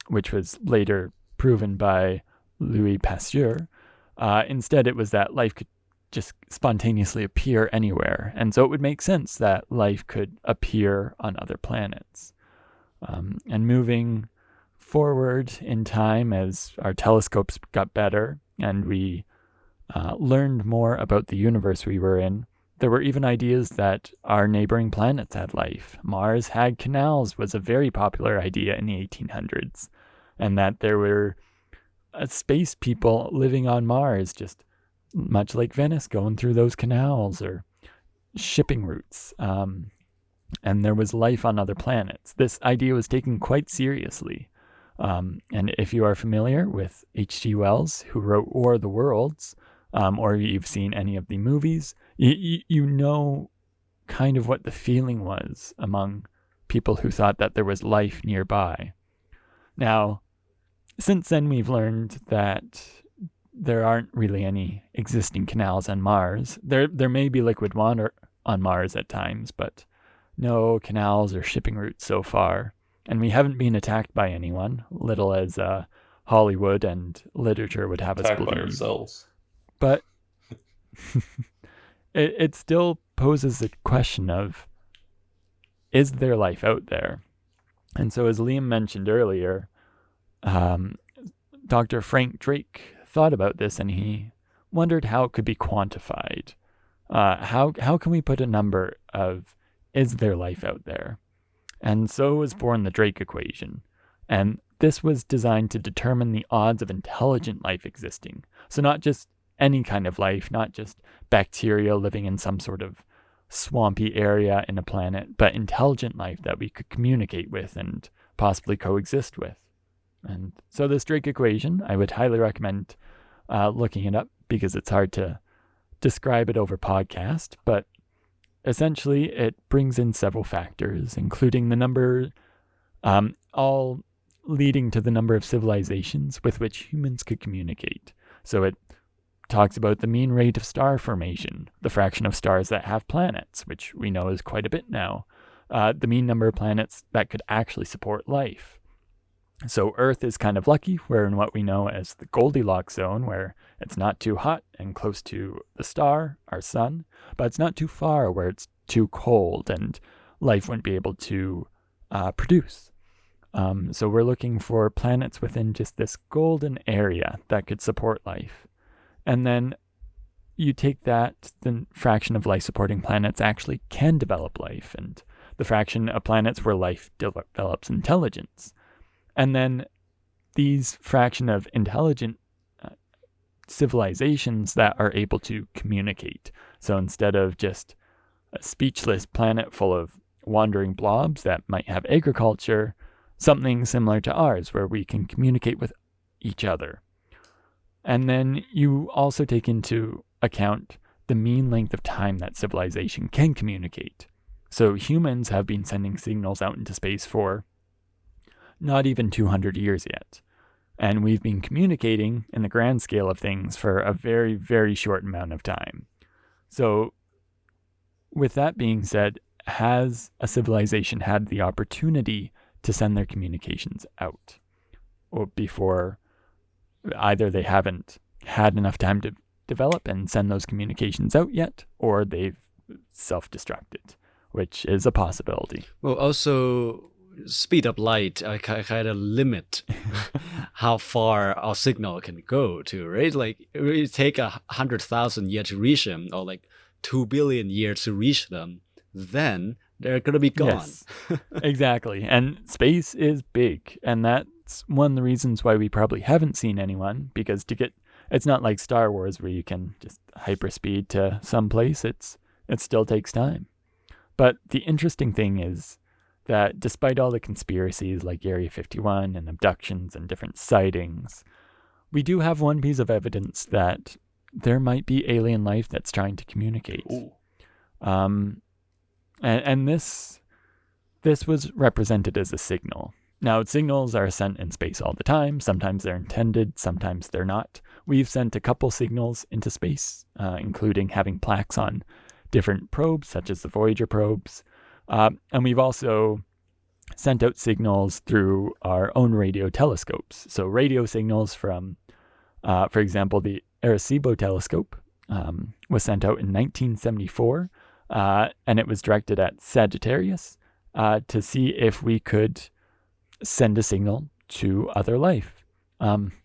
which was later proven by Louis Pasteur. Instead, it was that life could just spontaneously appear anywhere. And so it would make sense that life could appear on other planets. And moving forward in time as our telescopes got better and we learned more about the universe we were in, there were even ideas that our neighboring planets had life. Mars had canals was a very popular idea in the 1800s, and that there were space people living on Mars, just much like Venice, going through those canals or shipping routes. And there was life on other planets. This idea was taken quite seriously. And if you are familiar with H.G. Wells, who wrote War of the Worlds, or you've seen any of the movies, you know kind of what the feeling was among people who thought that there was life nearby. Now, since then, we've learned that there aren't really any existing canals on Mars. There may be liquid water on Mars at times, but no canals or shipping routes so far. And we haven't been attacked by anyone, little as Hollywood and literature would have us believe. Attacked by ourselves. But it still poses the question of, is there life out there? And so as Liam mentioned earlier, Dr. Frank Drake thought about this, and he wondered how it could be quantified. How can we put a number of, is there life out there? And so was born the Drake equation. And this was designed to determine the odds of intelligent life existing. So not just any kind of life, not just bacteria living in some sort of swampy area in a planet, but intelligent life that we could communicate with and possibly coexist with. And so this Drake equation, I would highly recommend looking it up because it's hard to describe it over podcast, but essentially it brings in several factors, including the number, all leading to the number of civilizations with which humans could communicate. So it talks about the mean rate of star formation, the fraction of stars that have planets, which we know is quite a bit now, the mean number of planets that could actually support life. So Earth is kind of lucky. We're in what we know as the Goldilocks zone, where it's not too hot and close to the star, our sun, but it's not too far where it's too cold and life wouldn't be able to produce. So we're looking for planets within just this golden area that could support life. And then you take that, the fraction of life-supporting planets actually can develop life, and the fraction of planets where life develops intelligence. And then these fraction of intelligent civilizations that are able to communicate. So instead of just a speechless planet full of wandering blobs that might have agriculture, something similar to ours where we can communicate with each other. And then you also take into account the mean length of time that civilization can communicate. So humans have been sending signals out into space for not even 200 years yet. And we've been communicating in the grand scale of things for a very, very short amount of time. So with that being said, has a civilization had the opportunity to send their communications out? Or before either they haven't had enough time to develop and send those communications out yet, or they've self-destructed, which is a possibility. Well, also speed of light kind of limit how far our signal can go to, right? Like it would take 100,000 years to reach them, or like 2 billion years to reach them, then they're gonna be gone. Yes, exactly. And space is big, and that's one of the reasons why we probably haven't seen anyone, because it's not like Star Wars where you can just hyperspeed to some place. It still takes time. But the interesting thing is that despite all the conspiracies like Area 51 and abductions and different sightings, we do have one piece of evidence that there might be alien life that's trying to communicate. And this was represented as a signal. Now, signals are sent in space all the time. Sometimes they're intended, sometimes they're not. We've sent a couple signals into space, including having plaques on different probes, such as the Voyager probes. And we've also sent out signals through our own radio telescopes. So radio signals from, for example, the Arecibo telescope was sent out in 1974, and it was directed at Sagittarius to see if we could send a signal to other life.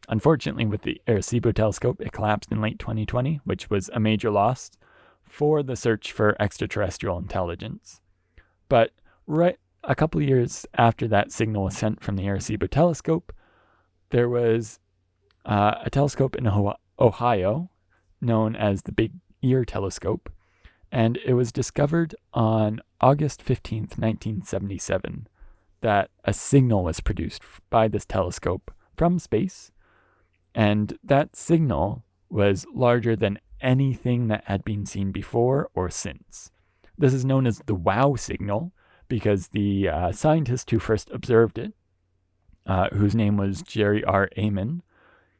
Unfortunately, with the Arecibo telescope, it collapsed in late 2020, which was a major loss for the search for extraterrestrial intelligence. But right a couple of years after that signal was sent from the Arecibo telescope, there was a telescope in Ohio known as the Big Ear Telescope, and it was discovered on August 15th, 1977, that a signal was produced by this telescope from space, and that signal was larger than anything that had been seen before or since. This is known as the WOW signal because the scientist who first observed it, whose name was Jerry R. Amen,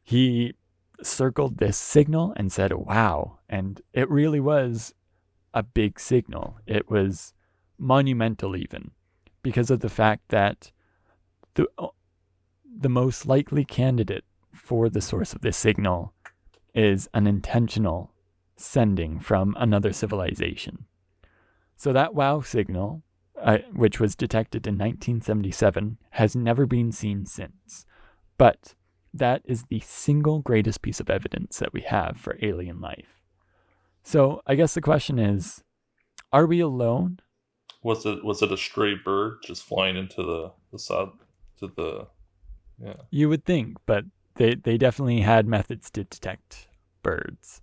he circled this signal and said, wow. And it really was a big signal. It was monumental even because of the fact that the most likely candidate for the source of this signal is an intentional sending from another civilization. So that WOW signal, which was detected in 1977, has never been seen since. But that is the single greatest piece of evidence that we have for alien life. So I guess the question is, are we alone? Was it a stray bird just flying into the side to the? Yeah. You would think, but they definitely had methods to detect birds,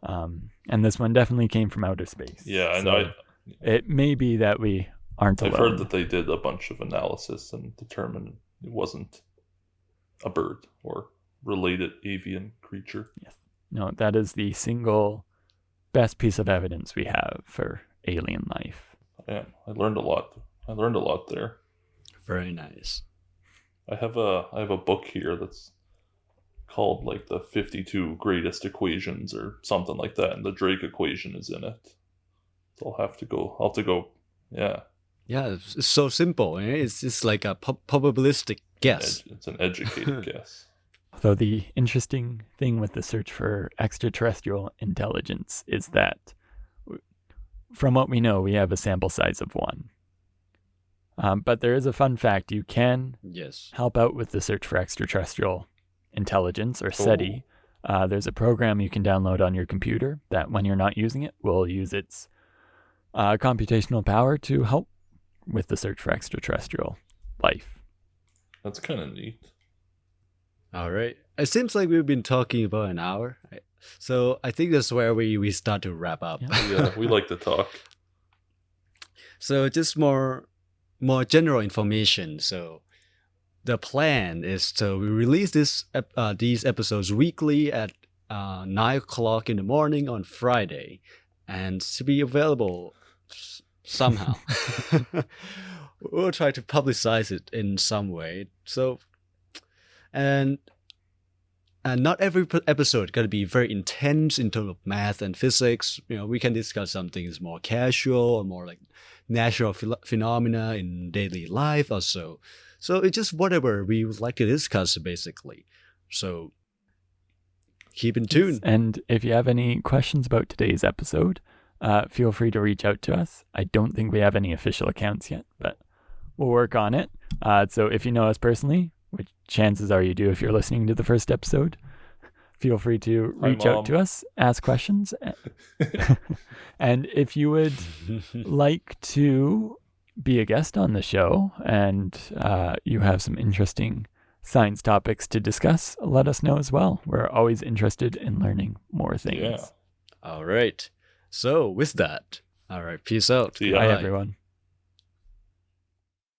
and this one definitely came from outer space. Yeah, and so it may be that we aren't alone. I've heard that they did a bunch of analysis and determined it wasn't a bird or related avian creature. Yes. No, that is the single best piece of evidence we have for alien life. Yeah, I learned a lot. I learned a lot there. Very nice. I have a book here that's called like the 52 greatest equations or something like that, and the Drake equation is in it. So I'll have to go. Yeah. Yeah, it's so simple. Eh? It's just like a probabilistic guess. It's an educated guess. Though the interesting thing with the search for extraterrestrial intelligence is that, from what we know, we have a sample size of 1. But there is a fun fact. You can help out with the search for extraterrestrial intelligence, or SETI. There's a program you can download on your computer that, when you're not using it, will use its computational power to help with the search for extraterrestrial life. That's kind of neat. All right. It seems like we've been talking about an hour. So I think that's where we start to wrap up. Yeah, we like to talk. So just more general information. So the plan is to release these episodes weekly at 9 o'clock in the morning on Friday, and to be available somehow. We'll try to publicize it in some way. So, and not every episode going to be very intense in terms of math and physics. We can discuss some things more casual or more like natural phenomena in daily life also. So it's just whatever we would like to discuss, basically. So keep in tune. And if you have any questions about today's episode, feel free to reach out to us. I don't think we have any official accounts yet, but we'll work on it. So if you know us personally, which chances are you do if you're listening to the first episode, feel free to reach out to us, ask questions. And if you would like to be a guest on the show and you have some interesting science topics to discuss, let us know as well. We're always interested in learning more things. Yeah. All right. So with that, all right, peace out. See ya. Bye, everyone.